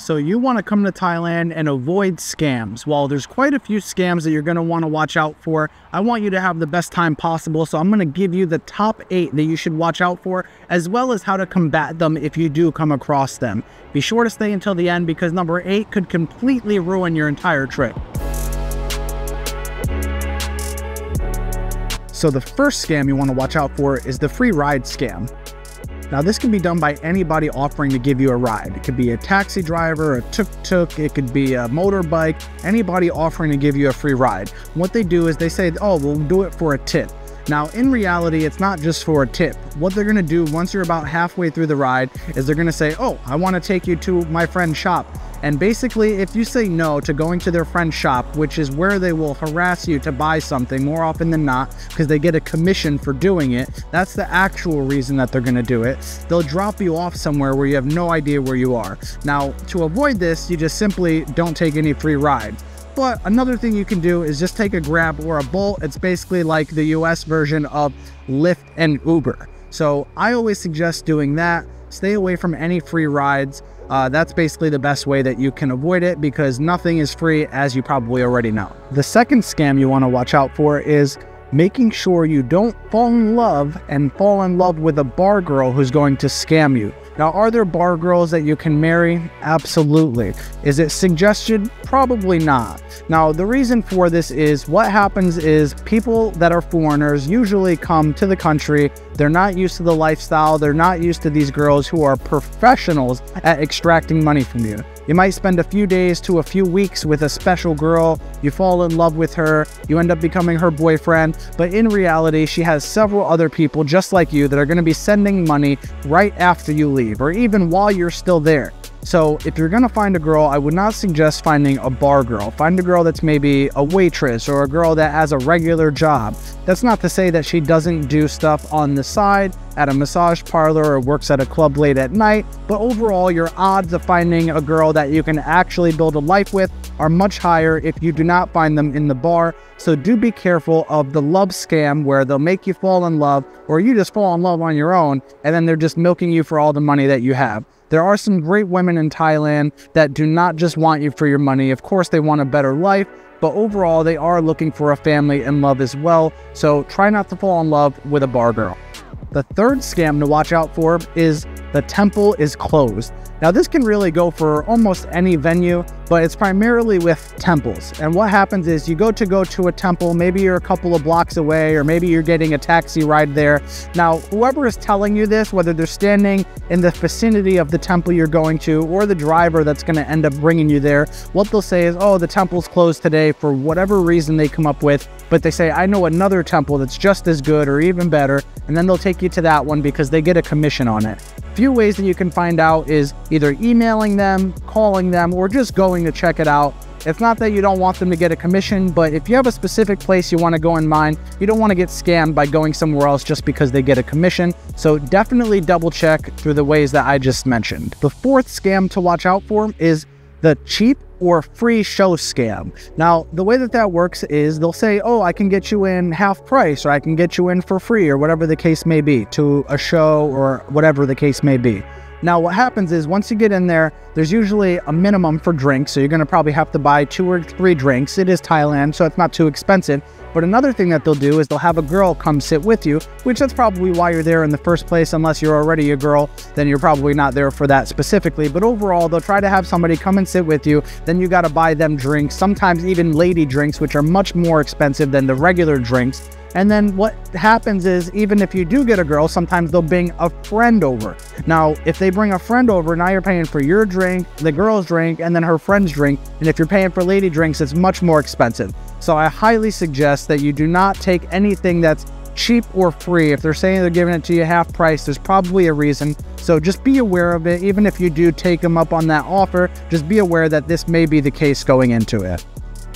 So you want to come to Thailand and avoid scams. While there's quite a few scams that you're going to want to watch out for, I want you to have the best time possible. So I'm going to give you the top 8 that you should watch out for, as well as how to combat them if you do come across them. Be sure to stay until the end because number 8 could completely ruin your entire trip. So the first scam you want to watch out for is the free ride scam. Now this can be done by anybody offering to give you a ride. It could be a taxi driver, a tuk-tuk, it could be a motorbike, anybody offering to give you a free ride. What they do is they say, oh, we'll do it for a tip. Now, in reality, it's not just for a tip. What they're gonna do once you're about halfway through the ride is they're gonna say, oh, I wanna take you to my friend's shop. And basically, if you say no to going to their friend's shop, which is where they will harass you to buy something more often than not, because they get a commission for doing it, that's the actual reason that they're gonna do it. They'll drop you off somewhere where you have no idea where you are. Now, to avoid this, you just simply don't take any free rides. But another thing you can do is just take a Grab or a Bolt. It's basically like the US version of Lyft and Uber. So I always suggest doing that. Stay away from any free rides. That's basically the best way that you can avoid it because nothing is free, as you probably already know. The second scam you want to watch out for is making sure you don't fall in love with a bar girl who's going to scam you. Now, are there bar girls that you can marry? Absolutely. Is it suggested? Probably not. Now, the reason for this is what happens is people that are foreigners usually come to the country. They're not used to the lifestyle. They're not used to these girls who are professionals at extracting money from you. You might spend a few days to a few weeks with a special girl. You fall in love with her. You end up becoming her boyfriend. But in reality, she has several other people just like you that are going to be sending money right after you leave, or even while you're still there. So if you're gonna find a girl, I would not suggest finding a bar girl. Find a girl that's maybe a waitress or a girl that has a regular job. That's not to say that she doesn't do stuff on the side at a massage parlor or works at a club late at night, but overall your odds of finding a girl that you can actually build a life with are much higher if you do not find them in the bar. So do be careful of the love scam where they'll make you fall in love, or you just fall in love on your own and then they're just milking you for all the money that you have. There are some great women in Thailand that do not just want you for your money. Of course, they want a better life, but overall, they are looking for a family and love as well. So try not to fall in love with a bar girl. The third scam to watch out for is the temple is closed. Now, this can really go for almost any venue, but it's primarily with temples. And what happens is you go to a temple, maybe you're a couple of blocks away, or maybe you're getting a taxi ride there. Now, whoever is telling you this, whether they're standing in the vicinity of the temple you're going to, or the driver that's going to end up bringing you there, what they'll say is, oh, the temple's closed today for whatever reason they come up with. But they say, I know another temple that's just as good or even better. And then they'll take you to that one because they get a commission on it. A few ways that you can find out is either emailing them, calling them, or just going to check it out. It's not that you don't want them to get a commission, but if you have a specific place you want to go in mind, you don't want to get scammed by going somewhere else just because they get a commission. So definitely double check through the ways that I just mentioned. The fourth scam to watch out for is the cheap or free show scam. Now, the way that that works is they'll say, oh, I can get you in half price, or I can get you in for free, or whatever the case may be, to a show or whatever the case may be. Now, what happens is once you get in there, there's usually a minimum for drinks. So you're going to probably have to buy 2 or 3 drinks. It is Thailand, so it's not too expensive. But another thing that they'll do is they'll have a girl come sit with you, which that's probably why you're there in the first place. Unless you're already a girl, then you're probably not there for that specifically. But overall, they'll try to have somebody come and sit with you. Then you got to buy them drinks, sometimes even lady drinks, which are much more expensive than the regular drinks. And then what happens is, even if you do get a girl, sometimes they'll bring a friend over. Now, if they bring a friend over, now you're paying for your drink, the girl's drink, and then her friend's drink. And if you're paying for lady drinks, it's much more expensive. So I highly suggest that you do not take anything that's cheap or free. If they're saying they're giving it to you half price, there's probably a reason. So just be aware of it. Even if you do take them up on that offer, just be aware that this may be the case going into it.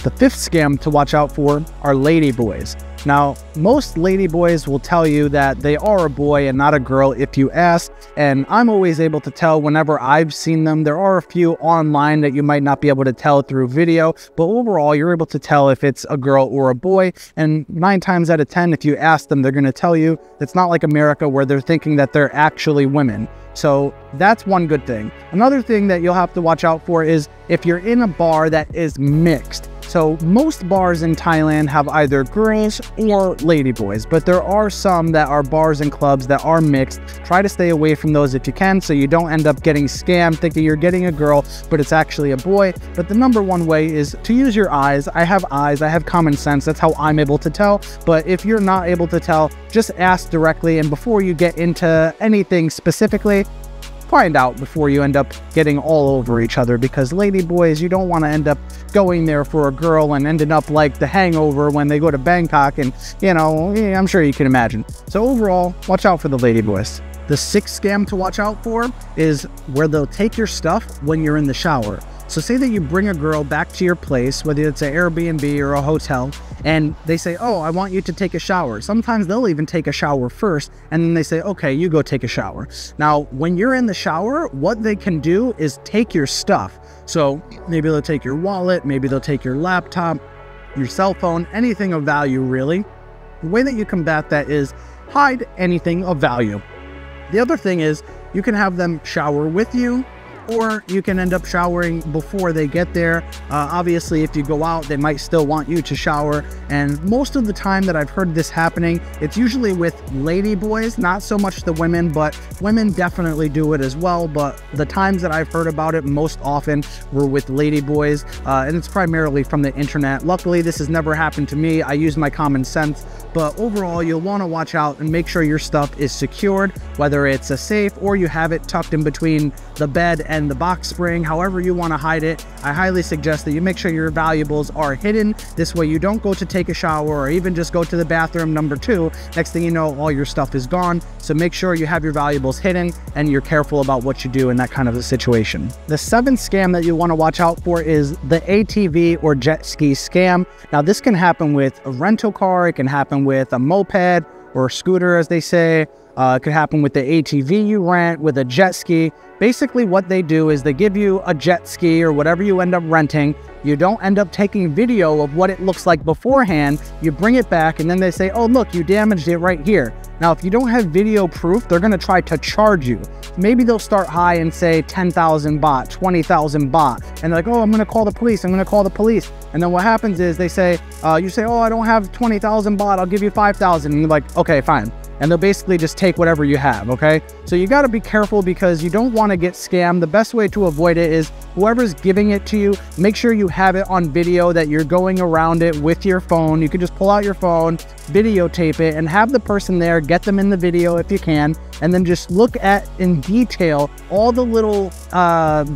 The fifth scam to watch out for are lady boys. Now, most ladyboys will tell you that they are a boy and not a girl if you ask, and I'm always able to tell whenever I've seen them. There are a few online that you might not be able to tell through video, but overall, you're able to tell if it's a girl or a boy, and 9 times out of 10, if you ask them, they're going to tell you. It's not like America where they're thinking that they're actually women. So that's one good thing. Another thing that you'll have to watch out for is if you're in a bar that is mixed. So most bars in Thailand have either girls or ladyboys, but there are some that are bars and clubs that are mixed. Try to stay away from those if you can, so you don't end up getting scammed thinking you're getting a girl, but it's actually a boy. But the number one way is to use your eyes. I have common sense. That's how I'm able to tell. But if you're not able to tell, just ask directly. And before you get into anything specifically, find out before you end up getting all over each other, because ladyboys, you don't want to end up going there for a girl and ending up like The Hangover when they go to Bangkok, and you know, I'm sure you can imagine. So overall, watch out for the ladyboys. The 6th scam to watch out for is where they'll take your stuff when you're in the shower. So say that you bring a girl back to your place, whether it's an Airbnb or a hotel, and they say, oh, I want you to take a shower. Sometimes they'll even take a shower first, and then they say, okay, you go take a shower. Now, when you're in the shower, what they can do is take your stuff. So maybe they'll take your wallet, maybe they'll take your laptop, your cell phone, anything of value, really. The way that you combat that is hide anything of value. The other thing is you can have them shower with you, or you can end up showering before they get there. Obviously, if you go out, they might still want you to shower. And most of the time that I've heard this happening, it's usually with lady boys, not so much the women, but women definitely do it as well. But the times that I've heard about it most often were with lady boys, and it's primarily from the internet. Luckily, this has never happened to me. I use my common sense. But overall, you'll want to watch out and make sure your stuff is secured, whether it's a safe or you have it tucked in between the bed and the box spring. However you want to hide it, I highly suggest that you make sure your valuables are hidden. This way you don't go to take a shower or even just go to the bathroom number 2. Next thing you know, all your stuff is gone. So make sure you have your valuables hidden and you're careful about what you do in that kind of a situation. The 7th scam that you want to watch out for is the ATV or jet ski scam. Now this can happen with a rental car, it can happen with a moped or a scooter, as they say. It could happen with the ATV you rent, with a jet ski. Basically what they do is they give you a jet ski or whatever you end up renting. You don't end up taking video of what it looks like beforehand. You bring it back and then they say, oh look, you damaged it right here. Now if you don't have video proof, they're going to try to charge you. Maybe they'll start high and say 10,000 baht, 20,000 baht. And they're like, oh, I'm going to call the police. I'm going to call the police. And then what happens is they say, you say, oh, I don't have 20,000 baht. I'll give you 5,000. And you're like, okay, fine. And they'll basically just take whatever you have, okay? So you got to be careful because you don't want to get scammed. The best way to avoid it is whoever's giving it to you, make sure you have it on video, that you're going around it with your phone. You can just pull out your phone, videotape it, and have the person there, get them in the video if you can, and then just look at in detail all the little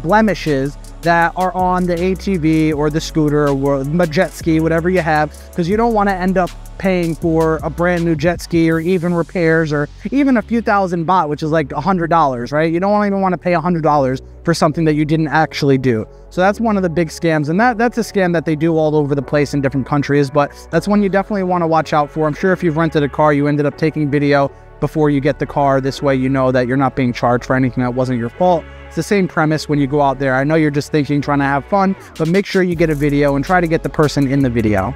blemishes that are on the ATV or the scooter or the jet ski, whatever you have, because you don't want to end up paying for a brand new jet ski or even repairs or even a few thousand baht, which is like $100, right? You don't even want to pay $100 for something that you didn't actually do. So that's one of the big scams, and that's a scam that they do all over the place in different countries, but that's one you definitely want to watch out for. I'm sure if you've rented a car, you ended up taking video before you get the car. This way you know that you're not being charged for anything that wasn't your fault. It's the same premise when you go out there. I know you're just thinking, trying to have fun, but make sure you get a video and try to get the person in the video.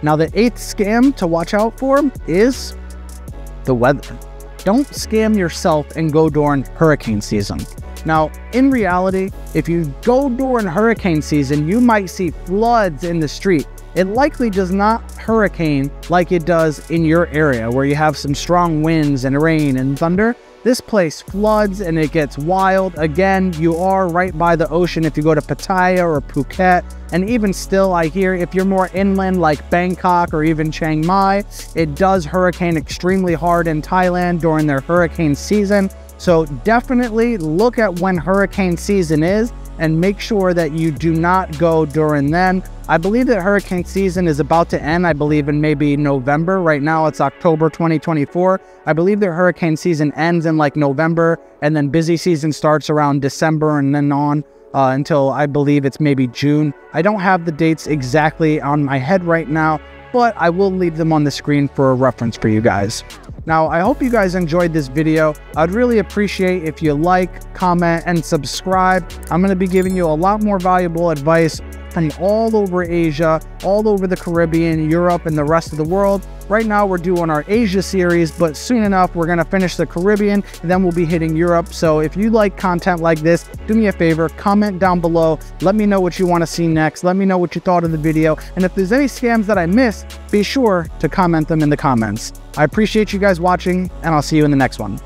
Now, the 8th scam to watch out for is the weather. Don't scam yourself and go during hurricane season. Now, in reality, if you go during hurricane season, you might see floods in the street. It likely does not hurricane like it does in your area where you have some strong winds and rain and thunder. This place floods and it gets wild. Again, you are right by the ocean if you go to Pattaya or Phuket. And even still, I hear if you're more inland like Bangkok or even Chiang Mai, it does hurricane extremely hard in Thailand during their hurricane season. So definitely look at when hurricane season is and make sure that you do not go during then. I believe that hurricane season is about to end, I believe in maybe November. Right now it's October 2024. I believe that hurricane season ends in like November, and then busy season starts around December and then on until I believe it's maybe June. I don't have the dates exactly on my head right now, but I will leave them on the screen for a reference for you guys. Now, I hope you guys enjoyed this video. I'd really appreciate if you like, comment, and subscribe. I'm going to be giving you a lot more valuable advice from all over Asia, all over the Caribbean, Europe, and the rest of the world. Right now, we're doing our Asia series, but soon enough, we're going to finish the Caribbean, and then we'll be hitting Europe. So if you like content like this, do me a favor, comment down below. Let me know what you want to see next. Let me know what you thought of the video. And if there's any scams that I missed, be sure to comment them in the comments. I appreciate you guys watching, and I'll see you in the next one.